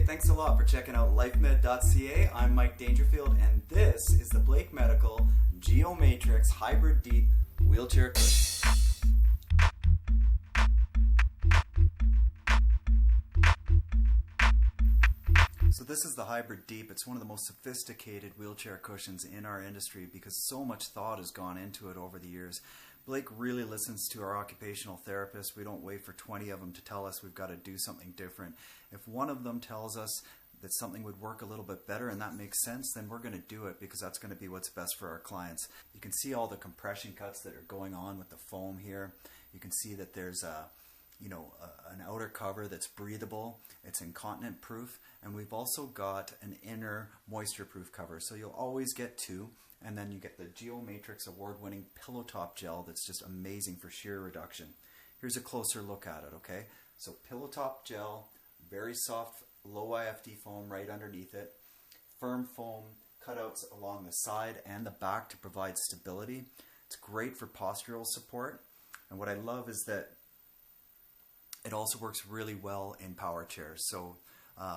Hey, thanks a lot for checking out Lifemed.ca. I'm Mike Dangerfield, and this is the Blake Medical Geo-Matrix Hybrid Deep Wheelchair Cushion. So this is the Hybrid Deep. It's one of the most sophisticated wheelchair cushions in our industry because so much thought has gone into it over the years. Blake really listens to our occupational therapists. We don't wait for 20 of them to tell us we've got to do something different. If one of them tells us that something would work a little bit better and that makes sense, then we're going to do it because that's going to be what's best for our clients. You can see all the compression cuts that are going on with the foam here. You can see that there's an outer cover that's breathable, it's incontinent proof, and we've also got an inner moisture proof cover. So you'll always get two, and then you get the Geo-Matrix award-winning pillow top gel that's just amazing for shear reduction. Here's a closer look at it, okay? So pillow top gel, very soft low IFD foam right underneath it, firm foam cutouts along the side and the back to provide stability. It's great for postural support, and what I love is that it also works really well in power chairs. So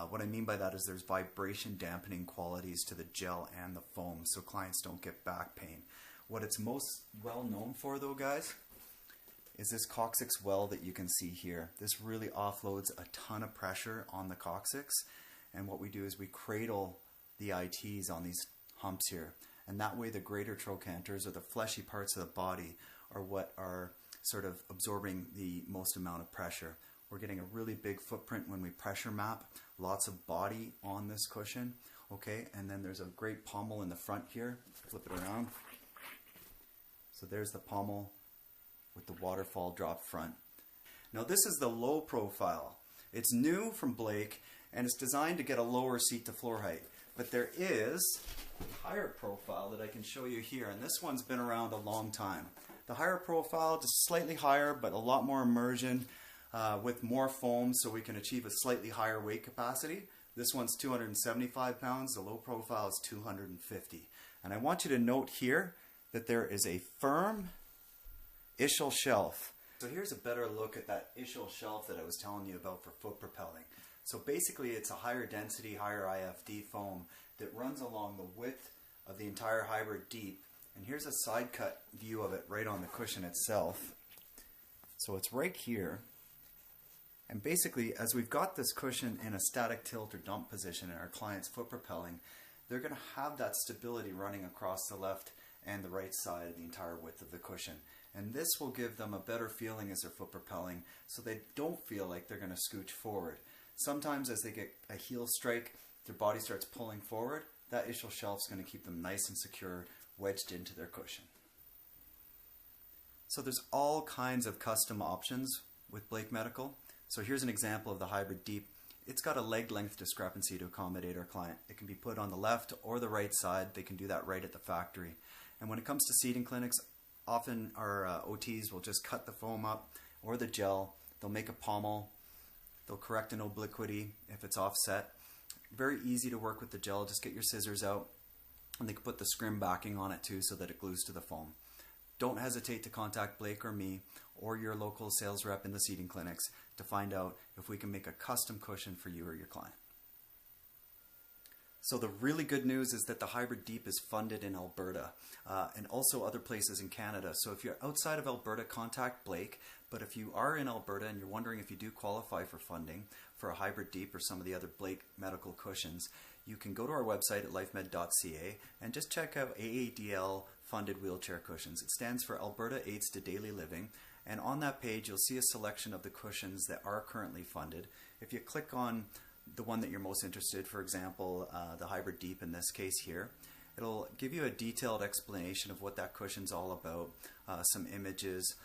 what I mean by that is there's vibration dampening qualities to the gel and the foam so clients don't get back pain. What it's most well known for though, guys, is this coccyx well that you can see here. This really offloads a ton of pressure on the coccyx, and what we do is we cradle the ITs on these humps here, and that way the greater trochanters, or the fleshy parts of the body, are what are sort of absorbing the most amount of pressure. We're getting a really big footprint when we pressure map, lots of body on this cushion, okay? And then there's a great pommel in the front here. Flip it around. So there's the pommel with the waterfall drop front. Now this is the low profile. It's new from Blake and it's designed to get a lower seat to floor height. But there is a higher profile that I can show you here, and this one's been around a long time. The higher profile, just slightly higher, but a lot more immersion with more foam so we can achieve a slightly higher weight capacity. This one's 275 pounds, the low profile is 250. And I want you to note here that there is a firm ischial shelf. So here's a better look at that ischial shelf that I was telling you about for foot propelling. So basically it's a higher density, higher IFD foam that runs along the width of the entire Hybrid Deep. And here's a side cut view of it right on the cushion itself. So it's right here. And basically, as we've got this cushion in a static tilt or dump position in our client's foot propelling, they're going to have that stability running across the left and the right side of the entire width of the cushion. And this will give them a better feeling as they're foot propelling so they don't feel like they're going to scooch forward. Sometimes as they get a heel strike, their body starts pulling forward. That ischial shelf is going to keep them nice and secure, wedged into their cushion. So there's all kinds of custom options with Blake Medical. So here's an example of the Hybrid Deep. It's got a leg length discrepancy to accommodate our client. It can be put on the left or the right side. They can do that right at the factory. And when it comes to seating clinics, often our OTs will just cut the foam up or the gel. They'll make a pommel. They'll correct an obliquity if it's offset. Very easy to work with the gel. Just get your scissors out, and they can put the scrim backing on it too so that it glues to the foam. Don't hesitate to contact Blake or me or your local sales rep in the seating clinics to find out if we can make a custom cushion for you or your client. So the really good news is that the Hybrid Deep is funded in Alberta and also other places in Canada. So if you're outside of Alberta, contact Blake. But if you are in Alberta and you're wondering if you do qualify for funding for a Hybrid Deep or some of the other Blake Medical cushions, you can go to our website at lifemed.ca and just check out Aadl funded wheelchair cushions. It stands for Alberta Aids to Daily Living. And on that page, you'll see a selection of the cushions that are currently funded. If you click on the one that you're most interested, for example, the Hybrid Deep in this case here, it'll give you a detailed explanation of what that cushion's all about, some images,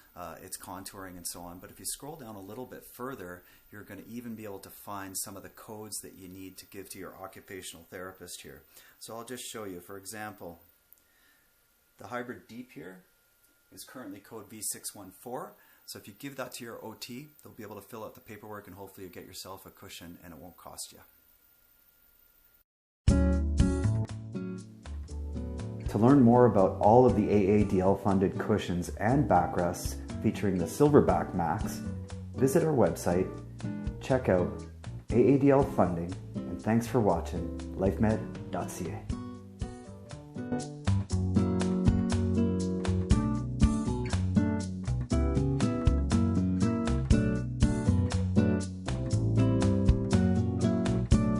its contouring and so on. But if you scroll down a little bit further, you're going to even be able to find some of the codes that you need to give to your occupational therapist here. So I'll just show you. For example, the Hybrid Deep here is currently code V614. So if you give that to your OT, they'll be able to fill out the paperwork and hopefully you'll get yourself a cushion and it won't cost you. To learn more about all of the Aadl funded cushions and backrests featuring the Silverback Max, visit our website, check out AADL funding, and thanks for watching lifemed.ca.